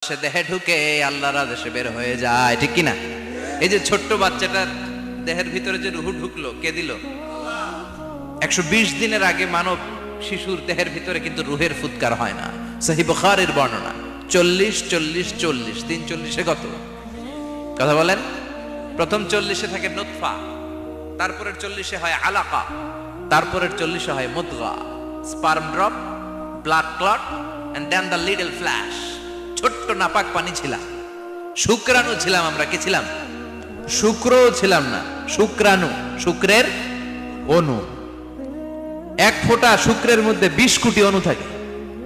সে দেহে ঢুকে আল্লাহর আদেশে বের হয়ে যায়, ঠিক কিনা? এই যে ছোট্ট বাচ্চাটার দেহের ভিতরে যে রুহু ঢুকলো, কে দিল? 120 দিনের আগে মানব শিশুর দেহের ভিতরে কিন্তু রুহের ফুৎকার হয় না। সহিহ বুখারীর বর্ণনা 40 40 40 340 কত কথা বলেন? প্রথম 40 থাকে নুতফা, তারপরের 40 হয় আলাকা, তারপরের 40 হয় মুদগা, sperm drop, blood clot and then the little flesh. ছোট্ট নাপাক পানি ছিলাম, শুক্রাণু ছিলাম আমরা। কি ছিলাম? শুক্রও ছিলাম না, শুক্রাণু, শুক্রের অণু। এক ফোঁটা শুক্রের মধ্যে 20 কোটি অণু থাকে,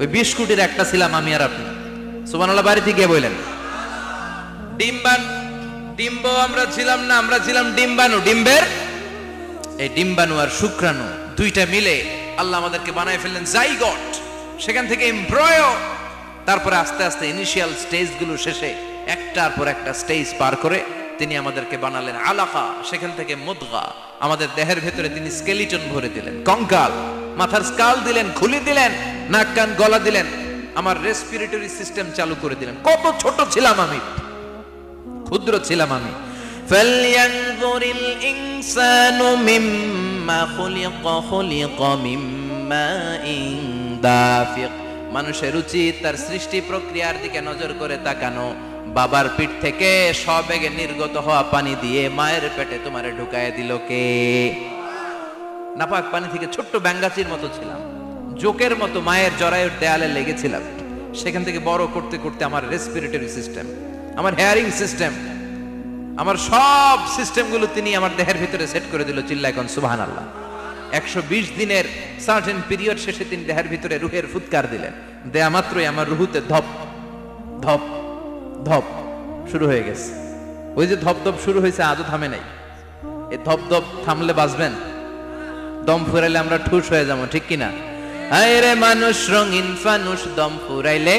ওই 20 কোটির একটা ছিলাম আমি আর আপনি। সুবহানাল্লাহ, বাড়িতে গিয়ে বললেন। ডিম্ব আমরা ছিলাম না, আমরা ছিলাম ডিম্বাণু। ডিম্বের এই ডিম্বাণু আর শুক্রাণু দুইটা মিলে আল্লাহ আমাদেরকে বানায় ফেললেন জাইগট, সেখান থেকে এমব্রয়ো, তারপরে আস্তে আস্তে ইনিশিয়াল স্টেজগুলো শেষে একটার পর একটা স্টেজ পার করে তিনি আমাদেরকে বানালেন আলাকা, সেখান থেকে মুদগা। আমাদের দেহের ভেতরে তিনি স্কেলিটন ভরে দিলেন, কঙ্কাল, মাথার স্কাল দিলেন, খুলি দিলেন, নাক কান গলা দিলেন, আমার রেসপিরেটরি সিস্টেম চালু করে দিলেন। কত ছোট ছিলাম আমি, ক্ষুদ্র ছিলাম আমি। ফালয়ানজুরিল ইনসানু মিম্মা খুলিকা, খুলিকা মিম্মা দাফিক। মানুষের উচিত তার সৃষ্টি প্রক্রিয়ার দিকে নজর করে তাকানো। বাবার পিঠ থেকে সবেগে নির্গত হওয়া পানি দিয়ে মায়ের পেটে তোমারে ঢুকায় দিল কে? নাপাক পানি থেকে ছোট্ট ব্যাঙ্গাচির মতো ছিলাম, জোকের মতো মায়ের জরায়ুর দেয়ালে লেগেছিলাম। সেখান থেকে বড় করতে করতে আমার রেসপিরেটরি সিস্টেম, আমার হেয়ারিং সিস্টেম, আমার সব সিস্টেমগুলো তিনি আমার দেহের ভিতরে সেট করে দিল। চিল্লায় কোন সুবহানাল্লাহ। 120 দিনের সার্টেন পিরিয়ড শেষে তিনি দেহের ভিতরে রুহের ফুৎকার দিলেন। দেয়া মাত্রই আমার রুহুতে ধপ ধপ ধপ শুরু হয়ে গেছে। ওই যে ধপ ধপ শুরু হয়েছে, আজও থামে নাই। এই ধপ ধপ থামলে বাঁচবেন? দম ফুরাইলে আমরা ঠুস হয়ে যাবো, ঠিক কিনা? হায় রে মানুষ রঙিন ফানুষ, দম ফুরাইলে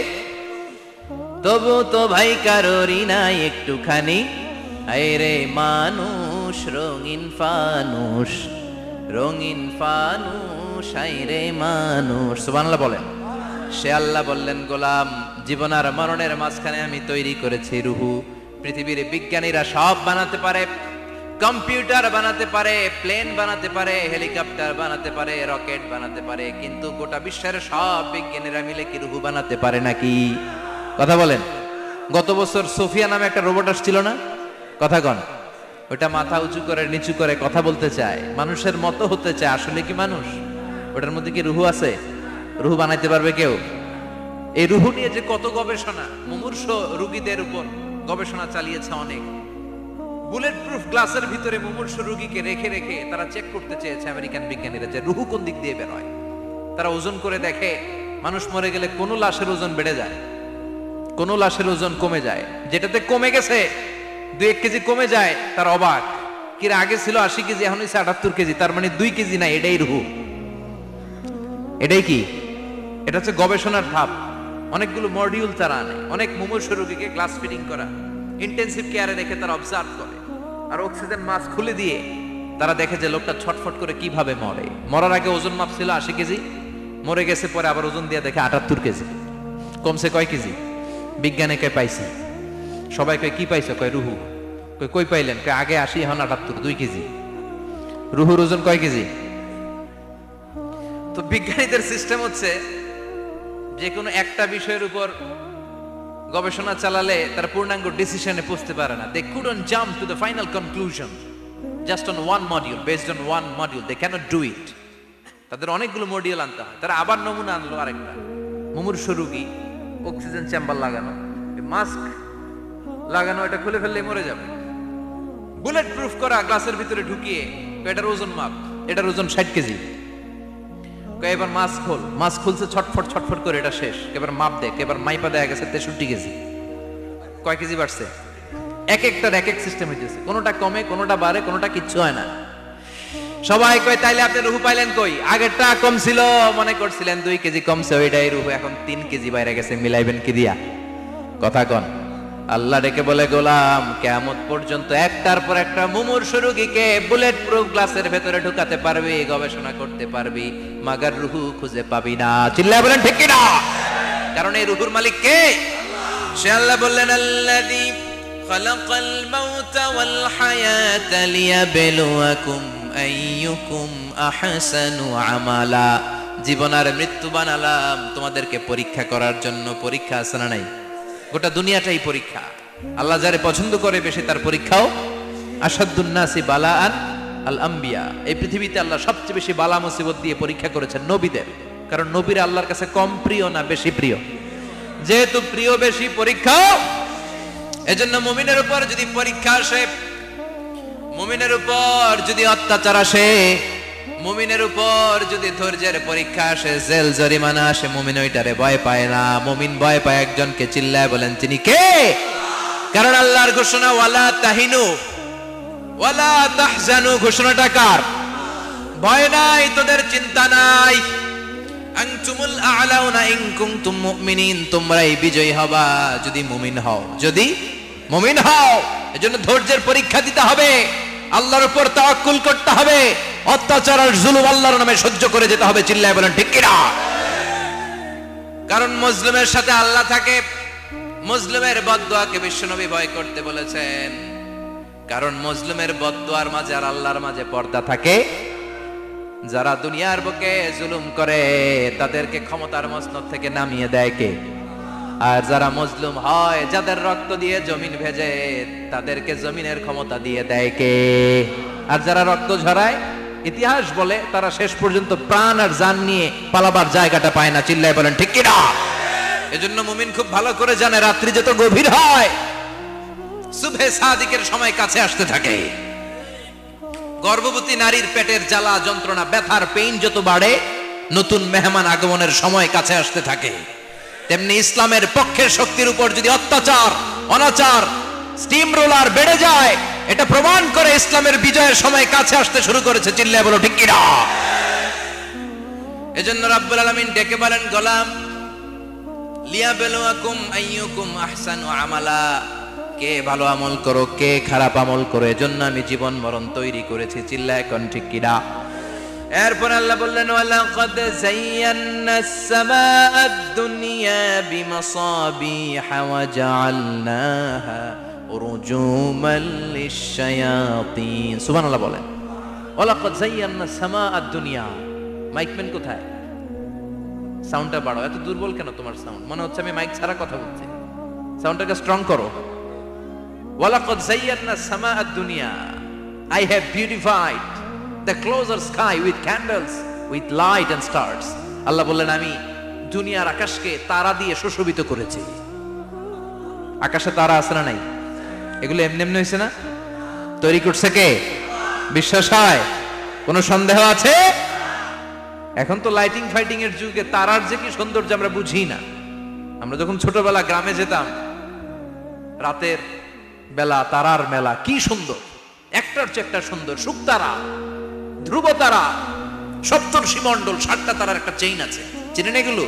তবু তো ভাই কারোরই নাই একটুখানি। হায় রে মানুষ রঙিন ফানুষ, রঙিন ফানুষ, হায় রে মানুষ। সুবহানাল্লাহ বলেন। সে আল্লাহ বললেন, গোলাম, জীবন আর মরণের মাঝখানে আমি তৈরি করেছি রুহু। পৃথিবীর বিজ্ঞানীরা সব বানাতে পারে, কম্পিউটার বানাতে পারে, প্লেন বানাতে পারে, হেলিকপ্টার বানাতে পারে, রকেট বানাতে পারে, কিন্তু গোটা বিশ্বের সব বিজ্ঞানীরা মিলে কি রুহু বানাতে পারে নাকি? কথা বলেন। গত বছর সোফিয়া নামে একটা রোবট আসছিল না? কথা কন। ওটা মাথা উঁচু করে নিচু করে কথা বলতে চায়, মানুষের মতো হতে চায়। আসলে কি মানুষ? ওটার মধ্যে কি রুহু আছে? রুহু বানাইতে পারবে কেউ? এই রুহু নিয়ে যে কত গবেষণা, মুমূর্ষ রোগীদের উপর গবেষণা চালিয়েছে অনেক। বুলেট প্রুফ গ্লাসের ভিতরে মুমূর্ষ রোগীকে রেখে রেখে তারা চেক করতে চেয়েছে আমেরিকান বিজ্ঞানীরা যে রুহু কোন দিক দিয়ে বের হয়। তারা ওজন করে দেখে, মানুষ মরে গেলে কোন লাশের ওজন বেড়ে যায়, কোন লাশের ওজন কমে যায়। যেটাতে কমে গেছে 2-1 কেজি কমে যায়, তার অবাক। কিরা আগে ছিল 80 কেজি, এখন হয়েছে 78 কেজি, তার মানে 2 কেজি না, এটাই রুহু। এটাই কি? এটা হচ্ছে গবেষণার ধাপ। অনেকগুলো মডিউল তারা আনে, অনেক মুমূর্ষ রোগীকে গ্লাস ফিটিং করা, ইন্টেনসিভ কেয়ারে রেখে তারা অবজার্ভ করে, আর অক্সিজেন মাস্ক খুলে দিয়ে তারা দেখে যে লোকটা ছটফট করে কিভাবে মরে। মরার আগে ওজন মাপ ছিল 80 কেজি, মরে গেছে পরে আবার ওজন দিয়ে দেখে 78 কেজি। কমছে কয় কেজি? বিজ্ঞানে কে পাইছে? সবাই কয় কি পাইছে? কয় রুহু। কই পাইলেন? কয় আগে 80, এখন 78, 2 কেজি। রুহুর ওজন কয় কেজি? তো বিজ্ঞানীদের সিস্টেম হচ্ছে, যে কোনো একটা বিষয়ের উপর গবেষণা চালালে তারা পূর্ণাঙ্গ ডিসিশনে পৌঁছতে পারে না। They couldn't jump to the final conclusion just on one module, based on one module. They cannot do it. তাদের অনেকগুলো মডিউল আনতে হয়। তারা আবার নমুনা আনলো আরেকটা, মুমূর্ষ রোগী, অক্সিজেন চেম্বার লাগানো, মাস্ক লাগানো, এটা খুলে ফেললে মরে যাবে। বুলেট প্রুফ করা গ্লাসের ভিতরে ঢুকিয়ে এটার ওজন মাপ, এটার ওজন 60 কেজি। এবার মাস্ক খোল, মাস্ক খুলছে, ছটফট ছটফট করে এটা শেষ। এবার মাপ দেখ, এবার মাইপা দেখা গেছে 63 কেজি। কয় কেজি বাড়ছে? এক একটার এক এক সিস্টেম হইতেছে, কোনোটা কমে, কোনোটা বাড়ে, কোনোটা কিচ্ছু হয় না। সবাই কয় তাইলে আপনি রুহু পাইলেন কই? আগেরটা কম ছিল, মনে করছিলেন 2 কেজি কমছে, ওইটাই রুহু, এখন 3 কেজি বাইরে গেছে, মিলাইবেন কি দিয়া? কথা কন। আল্লাহ ডেকে বলে, গোলাম, কিয়ামত পর্যন্ত একটার পর একটা মুমূর্ষ রোগীকে বুলেট প্রুফ গ্লাসের ভেতরে ঢুকাতে পারবি, গবেষণা করতে পারবি, মাগার রুহু খুঁজে পাবি না। চিল্লায় বলেন ঠিক কিনা? কারণ এই রুহুর মালিক কে? সে আল্লাহ বললেন আল্লাযী খালাকাল মাউতা ওয়াল হায়াতা লিয়াবলুয়াকুম আইয়ুকুম আহসানু আমালা। জীবন আর মৃত্যু বানালাম তোমাদেরকে পরীক্ষা করার জন্য। পরীক্ষা আছে না নাই? গোটা দুনিয়াটাই পরীক্ষা। আল্লাহ যারে পছন্দ করে বেশি তার পরীক্ষাও। আশাদ্দুন নাসি বালাআন আল আম্বিয়া। এই পৃথিবীতে আল্লাহ সবচেয়ে বেশি বালা মুসিবত দিয়ে পরীক্ষা করেছেন নবীদের। কারণ নবীরা আল্লাহর কাছে কম প্রিয় না বেশি প্রিয়? যেহেতু প্রিয় বেশি, পরীক্ষা। এজন্য মুমিনের উপর যদি পরীক্ষা আসে, মুমিনের উপর যদি অত্যাচার আসে, মুমিনের উপর যদি ধৈর্যের পরীক্ষা আসে, জেল জরিমানা আসে, মুমিন ওইটারে ভয় পায় না। মুমিন ভয় পায় একজনকে। চিল্লায় বলেন তিনি কে? কারণ আল্লাহর ঘোষণা ওয়ালা তাহিনু ওয়ালা তাহজানু। ঘোষণাটা কার? ভয় নাই, তোদের চিন্তা নাই। আনতুমুল আ'লাউনা ইন কুনতুম মুমিনিন। তোমরাই বিজয়ী হবা যদি মুমিন হও। যদি মুমিন হও। এজন্য ধৈর্যের পরীক্ষা দিতে হবে, আল্লাহর উপর তাওয়াক্কুল করতে হবে, অত্যাচার আর জুলুম আল্লাহর নামে সহ্য করে যেতে হবে। চিল্লায় বলেন ঠিক কিনা? কারণ মুসলিমের সাথে আল্লাহ থাকে। মুসলিমের বদদুয়াকে বিশ্বনবী ভয় করতে বলেছেন। কারণ মুসলিমের বদদুয়ার মাঝে আর আল্লাহর মাঝে পর্দা থাকে। যারা দুনিয়ার বুকে জুলুম করে তাদেরকে ক্ষমতার মসনদ থেকে নামিয়ে দেয় কে? আর যারা মজলুম হয়, যাদের রক্ত দিয়ে জমিন ভেজে, তাদেরকে জমিনের ক্ষমতা দিয়ে দেয় কে? আর যারা রক্ত ঝরায়, ইতিহাস বলে তারা শেষ পর্যন্ত প্রাণ আর জান নিয়ে পালাবার জায়গাটা পায় না। চিল্লায় বলেন ঠিক কিনা? এজন্য মুমিন খুব ভালো করে জানে রাত্রি যত গভীর হয়, সুবহে সাদিকের সময় কাছে আসতে থাকে। গর্ভবতী নারীর পেটের জ্বালা যন্ত্রণা, ব্যথার পেইন যত বাড়ে, নতুন মেহমান আগমনের সময় কাছে আসতে থাকে। তেমনি ইসলামের পক্ষের শক্তির উপর যদি অত্যাচার, অনাচার, স্টিম রোলার বেড়ে যায়, এটা প্রমাণ করে ইসলামের বিজয়ের সময় কাছে আসতে শুরু করেছে। চিল্লায় বলো ঠিক কিনা? এজন্য রাব্বুল আলামিন ডেকে বলেন গোলাম, লিয়াবলুয়াকুম আইয়ুকুম আহসানু আমালা। কে ভালো আমল করো, কে খারাপ আমল করো, এজন্য আমি জীবন মরণ তৈরি করেছি। চিল্লায় কোন ঠিক কিনা? এরপর আল্লাহ বললেন ওয়ালাকাদ যায়্যানাস সামাআদ দুনিয়া বিমাসাবিহা ওয়া জাআলনাহা রুজুমান লিশ-শায়াতিন। সুবহানাল্লাহ বলেন। ওয়ালাকাদ যায়্যানাস সামাআদ দুনিয়া। মাইকম্যান কোথায়? সাউন্ডটা বাড়াও। এত দুর্বল কেন তোমার সাউন্ড? মনে হচ্ছে আমি মাইক ছাড়া কথা বলছি। সাউন্ডটাকে স্ট্রং করো। ওয়ালাকাদ যায়্যানাস সামাআদ দুনিয়া। I have beautified the closer sky with candles, with light and stars. আল্লাহ বললেন আমি দুনিয়ার আকাশকে তারা দিয়ে সুশোভিত করেছি। আকাশে তারা আছে না নাই? এগুলো এমনি এমনি হয়েছে না? তৈরি করছে কে? বিশ্বাস হয়? কোনো সন্দেহ আছে? এখন তো লাইটিং ফাইটিং এর যুগে তারার যে কি সৌন্দর্য আমরা বুঝি না। আমরা যখন ছোটবেলা গ্রামে যেতাম, রাতের বেলা তারার মেলা, কি সুন্দর, একটার চেয়ে একটা সুন্দর। শুকতারা, ধ্রুব তারা, সপ্তর্ষি মণ্ডল, 7টা তারার একটা চেইন আছে, চিনেন এগুলো?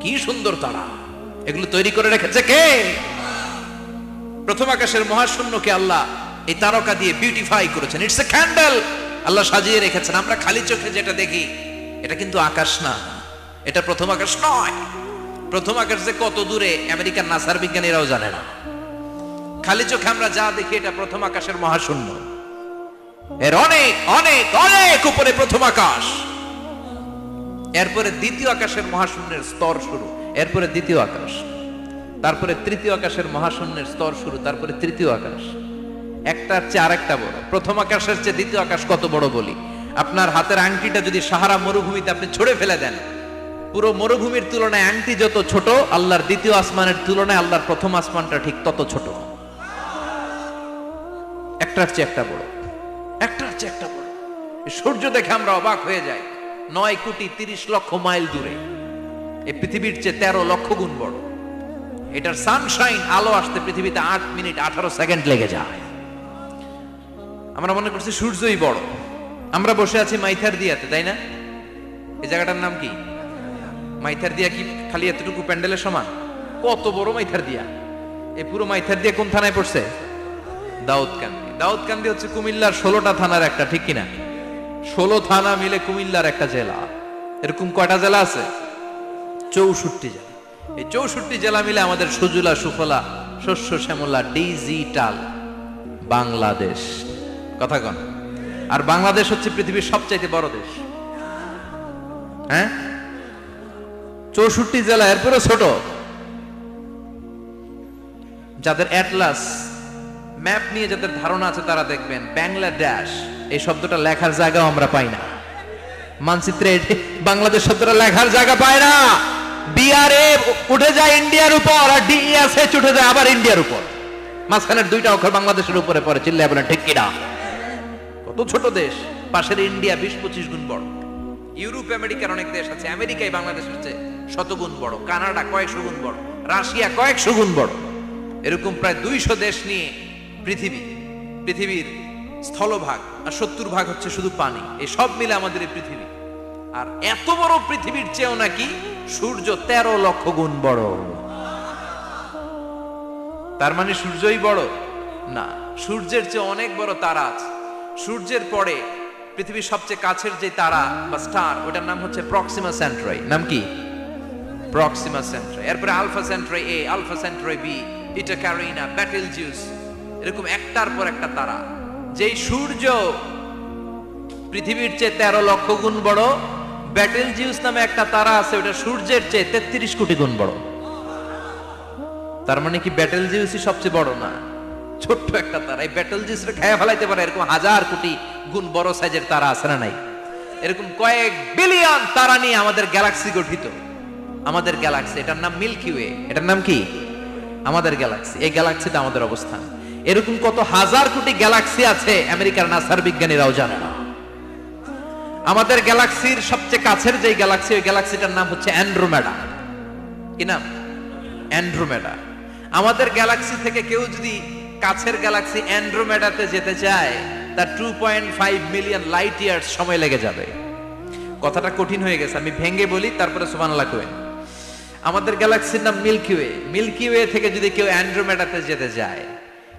কি সুন্দর তারা! এগুলো তৈরি করে রেখেছে কে? প্রথম আকাশের মহাশূন্যকে আল্লাহ এই তারকা দিয়ে বিউটিফাই করেছেন। It's a candle. আল্লাহ সাজিয়ে রেখেছেন। আমরা খালি চোখে যেটা দেখি এটা কিন্তু আকাশ না, এটা প্রথম আকাশ নয়। প্রথম আকাশ যে কত দূরে আমেরিকার নাসার বিজ্ঞানীরাও জানে না। খালি চোখে আমরা যা দেখি এটা প্রথম আকাশের মহাশূন্য। এর অনেক অনেক অনেক উপরে প্রথম আকাশ। এরপরে দ্বিতীয় আকাশের মহাশূন্যের স্তর শুরু, এরপরে দ্বিতীয় আকাশ, তারপরে তৃতীয় আকাশের মহাশূন্যের স্তর শুরু, তারপরে তৃতীয় আকাশ। একটার চেয়ে আরেকটা বড়। প্রথম আকাশের চেয়ে দ্বিতীয় আকাশ কত বড় বলি? আপনার হাতের আংটিটা যদি সাহারা মরুভূমিতে আপনি ছুঁড়ে ফেলে দেন, পুরো মরুভূমির তুলনায় আংটি যত ছোট, আল্লাহর দ্বিতীয় আসমানের তুলনায় আল্লাহর প্রথম আসমানটা ঠিক তত ছোট। একটার চেয়ে একটা বড়, একটার চেয়ে একটা বড়। সূর্য দেখে আমরা অবাক হয়ে যাই। 9,30,00,000 মাইল দূরে। এই পৃথিবীর চেয়ে 13 লক্ষ গুণ বড়। এটার সানশাইন, আলো আসতে পৃথিবীতে 8 মিনিট 18 সেকেন্ড লেগে যায়। আমরা মনে করছি সূর্যই বড়। আমরা বসে আছি মাইথার দিয়াতে, তাই না? এই জায়গাটার নাম কি? মাইথার দিয়া। কি খালি এতটুকু প্যান্ডেলের সমান? কত বড় মাইথার দিয়া! এই পুরো মাইথার দিয়া কোন থানায় পড়ছে? দাউদকান্দি। দাউদকান্দি হচ্ছে কুমিল্লার 16টা থানার একটা, ঠিক কিনা? 16 থানা মিলে কুমিল্লার একটা জেলা। এরকম কয়টা জেলা আছে? 64 জেলা। এই 64 জেলা মিলে আমাদের সুজলা সুফলা শস্য শ্যামলা ডিজিটাল বাংলাদেশ। কথা কন। আর বাংলাদেশ হচ্ছে পৃথিবীর সবচাইতে বড় দেশ। হ্যাঁ, 64 জেলা, এরপরে ছোট। যাদের অ্যাটলাস ম্যাপ নিয়ে যাদের ধারণা আছে তারা দেখবেন বাংলাদেশ এই শব্দটা লেখার জায়গাও আমরা পাই না। মানচিত্রে বাংলাদেশ শব্দটা লেখার জায়গা পায় না। বিআরএ উঠে যায় ইন্ডিয়ার উপর, আর ডিএসএচ উঠে যায় আবার ইন্ডিয়ার উপর। মাঝখানের দুইটা অক্ষর বাংলাদেশের উপরে পড়ে। চিল্লায় বলেন ঠিক কিনা? কত ছোট দেশ। পাশের ইন্ডিয়া 20-25 গুণ বড়। ইউরোপ আমেরিকার অনেক দেশ আছে, আমেরিকায় বাংলাদেশের চেয়ে শতগুণ বড়, কানাডা কয়েকশো গুণ বড়, রাশিয়া কয়েকশো গুণ বড়। এরকম প্রায় 200 দেশ নিয়ে পৃথিবীর স্থলভাগ, আর 70% হচ্ছে শুধু পানি। এই সব মিলে আমাদের এই পৃথিবী। আর এত বড় পৃথিবীর চেয়েও নাকি সূর্য 13 লক্ষ গুণ বড়। তার মানে সূর্যই বড় না, সূর্যের চেয়ে অনেক বড় তারা আছে। সূর্যের পরে পৃথিবীর সবচেয়ে কাছের যে তারা বা স্টার, ওটার নাম হচ্ছে প্রক্সিমা সেন্ট্রাই। নাম কি? প্রক্সিমা সেন্ট্রাই। এরপরে আলফা সেন্ট্রাই এ, আলফা সেন্ট্রাই বি, ইটা ক্যারিনা, বেটেলজিউস, এরকম একটার পর একটা তারা। যেই সূর্য পৃথিবীর চেয়ে 13 লক্ষ গুণ বড়, বেটেলজিউস নামে একটা তারা আছে, ওটা সূর্যের চেয়ে 33 কোটি গুণ বড়। তার মানে কি বেটেলজিউসই সবচেয়ে বড় না? ছোট্ট একটা তারা। এই বেটেলজিউসকে খেয়ে ফেলাইতে পারে এরকম 1000 কোটি গুণ বড় সাইজের তারা আছে না নাই? এরকম কয়েক বিলিয়ন তারা নিয়ে আমাদের গ্যালাক্সি গঠিত। আমাদের গ্যালাক্সি, এটার নাম মিল্কি ওয়ে। এটার নাম কি? আমাদের গ্যালাক্সি। এই গ্যালাক্সিতে আমাদের অবস্থান। এরকম কত হাজার কোটি গ্যালাক্সি আছে আমেরিকার নাসার বিজ্ঞানীরাও জানে না। আমাদের গ্যালাক্সির সবচেয়ে কাছের যে গ্যালাক্সি, ওই গ্যালাক্সিটার নাম হচ্ছে অ্যান্ড্রোমেডা। কি নাম? অ্যান্ড্রোমেডা। আমাদের গ্যালাক্সি থেকে কেউ যদি কাছের গ্যালাক্সি অ্যান্ড্রোমেডাতে যেতে চায়, তার 2.5 মিলিয়ন লাইট ইয়ার্স সময় লেগে যাবে। কথাটা কঠিন হয়ে গেছে, আমি ভেঙে বলি, তারপরে সুবহানাল্লাহ কইবেন। আমাদের গ্যালাক্সির নাম মিল্কি ওয়ে। মিল্কি ওয়ে থেকে যদি কেউ অ্যান্ড্রোমেডাতে যেতে যায়,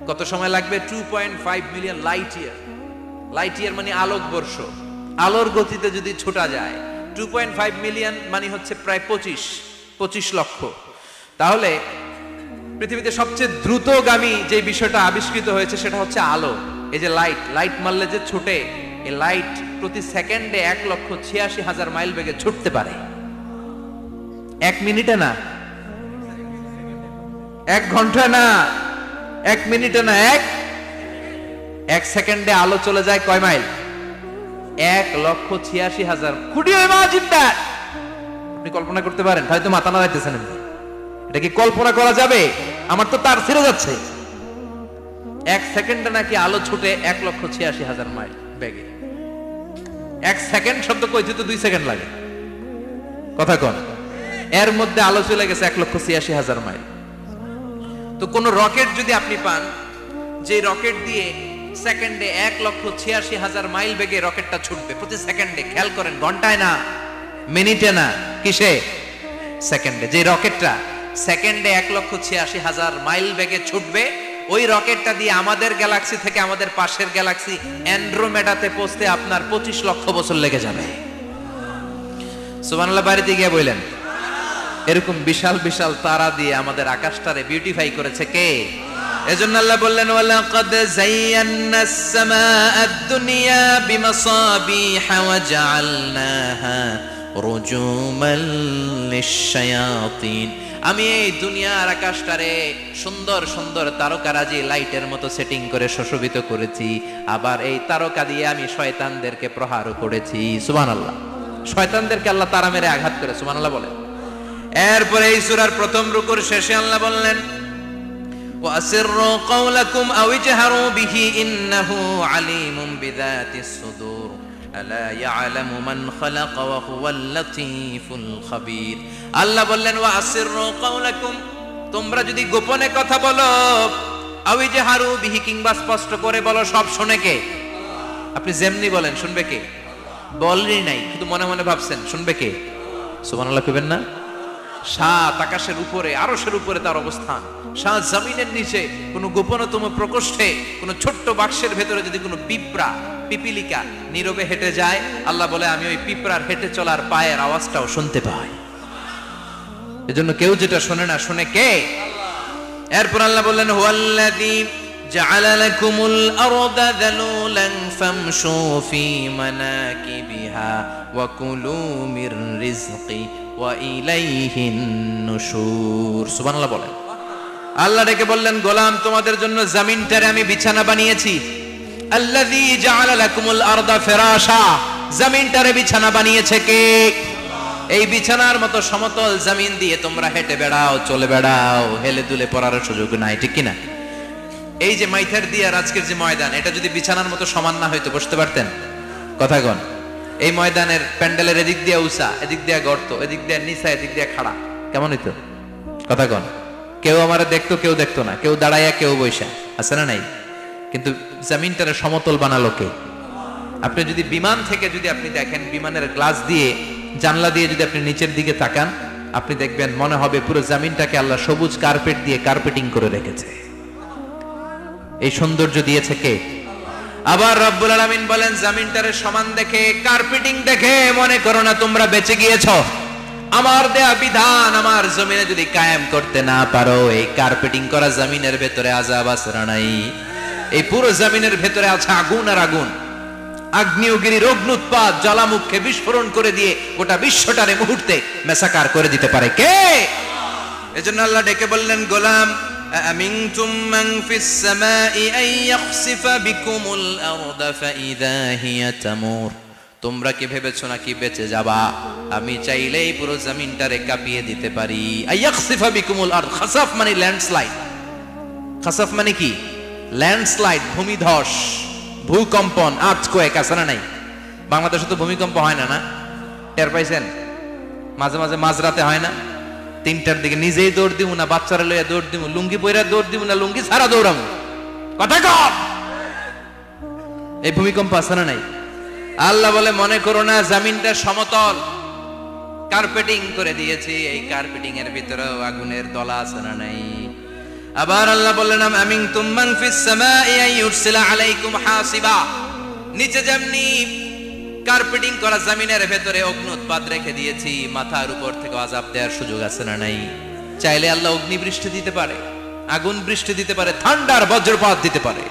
কত সময় লাগবে? 2.5 million light year. Light year মানে আলোকবর্ষ। আলোর গতিতে যদি ছোটা যায়, 2.5 মিলিয়ন মানে হচ্ছে প্রায় 25 লক্ষ। তাহলে পৃথিবীতে সবচেয়ে দ্রুতগামী যে বিষয়টা আবিষ্কৃত হয়েছে সেটা হচ্ছে আলো। এই যে লাইট মারলে যে ছোটে, এই লাইট প্রতি সেকেন্ডে 1,86,000 মাইল বেগে ছুটতে পারে। 1 মিনিটে না, 1 ঘন্টায় না, 1 মিনিটে না, 1 সেকেন্ডে আলো চলে যায় কয় mile? 1,86,000। Could you imagine that? আপনি কল্পনা করতে পারেন? হয়তো মাথা নাড়াইতেছেন। এটা কি কল্পনা করা যাবে? আমার তো তার ছিঁড়ে যাচ্ছে। 1 সেকেন্ডে নাকি আলো ছুটে 1,86,000 মাইল বেগে। 1 সেকেন্ড শব্দ কইতে তো 2 সেকেন্ড লাগে। কথা কোন? এর মধ্যে আলো চলে গেছে 1,86,000 মাইল। তো কোন রকেট যদি আপনি পান, যে রকেট দিয়ে সেকেন্ডে 1,86,000 মাইল বেগে রকেটটা ছুটবে প্রতি সেকেন্ডে, খেয়াল করেন, ঘন্টায় না, মিনিটে না, কিসে? সেকেন্ডে। যে রকেটটা সেকেন্ডে 1,86,000 মাইল বেগে ছুটবে, ওই রকেটটা দিয়ে আমাদের গ্যালাক্সি থেকে আমাদের পাশের গ্যালাক্সি অ্যান্ড্রোমেডাতে পৌঁছতে আপনার 25 লক্ষ বছর লেগে যাবে। সুবহানাল্লাহ বাড়িতে গিয়ে বললেন। এরকম বিশাল বিশাল তারা দিয়ে আমাদের আকাশটারে বিউটিফাই করেছে কে? এজন্য আল্লাহ বললেন, ওয়ালাকাদ যায়্যানাস সামাআদ দুনিয়া বিমাসাবিহা ওয়া জাআলনাহা রুজুমান লিশ-শায়াতিন। আমি এই দুনিয়ার আকাশটারে সুন্দর সুন্দর তারকারাজি লাইটের মতো সেটিং করে সুশোভিত করেছি। আবার এই তারকা দিয়ে আমি শয়তানদেরকে প্রহারও করেছি। সুবহানাল্লাহ। শয়তানদেরকে আল্লাহ তারা মেরে আঘাত করে। সুবহানাল্লাহ বলেন। এরপরে এই সূরার প্রথম রুকুর শেষে আল্লাহ বললেন, ওয়াসিররু কাওলাকুম আও ইজহারু বিহি ইন্নাহু আলিমুম বিযাতিস সুদূর আলা ইয়ালামু মান খালাকা ওয়া হুয়াল লাতীফুল খাবীর। আল্লাহ বললেন, ওয়াসিররু কাওলাকুম, তোমরা যদি গোপনে কথা বলো, আও ইজহারু বিহি, কিংবা স্পষ্ট করে বলো, সব শুনে কে? আপনি যেমনি বলেন শুনবে কে? বলেনই নাই, শুধু মনে মনে ভাবছেন, শুনবে কে? সুবহানাল্লাহ কইবেন না? 7 আকাশের উপরে, আরশের উপরে তার অবস্থান, 7 জমিনের নিচে কোন গোপনতম প্রকোষ্ঠে, কোন ছোট্ট বাক্সের ভেতরে যদি কোনো পিপিলিকা নীরবে হেঁটে যায়, আল্লাহ বলে আমি ওই পিঁপড়ার হেঁটে চলার পায়ের আওয়াজটাও শুনতে পাই। এজন্য কেউ যেটা শোনে না, শোনে কে? এরপর আল্লাহ বললেন হুয়াল্লাযী জাআলা লাকুমুল আরদা যালুলান ফামশু ফি মানাকিবিহা ওয়া কুলু মির রিজকি ওয়া ইলাইহিন নুশুর। সুবহানাল্লাহ বলেন। আল্লাহ ডেকে বললেন, গোলাম তোমাদের জন্য জমিনটারে আমি বিছানা বানিয়েছি। আল্লাযী জাআলা লাকুমুল আরদা ফিরাশা, জমিনটারে বিছানা বানিয়েছে কে? এই বিছানার মতো সমতল জমিন দিয়ে তোমরা হেঁটে বেড়াও, চলে বেড়াও, হেলে দুলে পড়ার সুযোগ নাই, ঠিক কিনা? এই যে মাইথার দিয়ে আর আজকের যে ময়দান, এটা যদি বিছানার মতো সমান না হয়তো বসতে পারতেন? কথা কন। এই ময়দানের প্যান্ডেলের এদিক দিয়ে উঁচা, এদিক দিয়ে গর্ত, এদিক দিয়ে নিচা, এদিক দিয়ে খাড়া, কেমন হইতো? কথা কন। কেউ আমার দেখতো, কেউ দেখতো না, কেউ দাঁড়াইয়া, কেউ বৈশা, আছে না নাই? কিন্তু জমিনটারে সমতল বানালো কে? আপনি যদি বিমান থেকে যদি আপনি দেখেন, বিমানের গ্লাস দিয়ে, জানলা দিয়ে যদি আপনি নিচের দিকে তাকান, আপনি দেখবেন মনে হবে পুরো জমিনটাকে আল্লাহ সবুজ কার্পেট দিয়ে কার্পেটিং করে রেখেছে। এই সৌন্দর্য দিয়েছে কে? আবার রব্বুল আলামিন বলেন, জমিনটারে সমান দেখে, কার্পেটিং দেখে মনে করো না তোমরা বেঁচে গিয়েছো। আমার দেয়া বিধান আমার জমিনে যদি কায়েম করতে না পারো, এই কার্পেটিং করা জমিনের ভেতরে আযাব আছে না নাই? এই পুরো জমিনের ভেতরে আছে আগুন আর আগুন। আগ্নেয়গিরির অগ্নুৎপাত জ্বালামুখে বিস্ফোরণ করে দিয়ে গোটা বিশ্বটারে মুহূর্তে মেসাকার করে দিতে পারে কে? এজন্য আল্লাহ ডেকে বললেন, গোলাম আমিনতুম মান ফিস সামাই আন ইয়াখসিফা বিকুমুল আরদা ফাইযা হিয়া তামুর। তোমরা কি ভেবেছো নাকি বেঁচে যাবা? আমি চাইলেই পুরো জমিনটারে কাঁপিয়ে দিতে পারি। আন ইয়াখসিফা বিকুমুল আরদ, খাসাফ মানে ল্যান্ডস্লাইড। খাসাফ মানে কি? ল্যান্ডস্লাইড, ভূমিধস, ভূকম্পন, আর্থকোয়েক, আছে না নাই? বাংলাদেশে তো ভূমিকম্প হয় না, না? টের পাইছেন? মাঝে মাঝে মাঝরাতে হয় না? 3টার দিকে নিজেই দৌড় দিব না বাচ্চারা লইয়া দৌড় দিব, লুঙ্গি পইরা দৌড় দিব না লুঙ্গি ছাড়া দৌড়াবো? কথা কর। এই ভূমিকম্প আছে না নাই? আল্লাহ বলে, মনে করো না জমিনটা সমতল, কার্পেটিং করে দিয়েছি। এই কার্পেটিং এর ভিতরেও আগুনের দলা আছে না নাই? আবার আল্লাহ বললেন, আমিনতুম মান ফিস সামাই আন ইউরসিলা আলাইকুম হাসিবা। নিচে যেমনি কার্পেটিং করা জমিনের ভেতরে অগ্নুৎপাত রেখে দিয়েছি, মাথার উপর থেকে আযাব দেওয়ার সুযোগ আছে না নাই? চাইলে আল্লাহ অগ্নি বৃষ্টি দিতে পারে, আগুন বৃষ্টি দিতে পারে, ঠান্ডার বজ্রপাত দিতে পারে।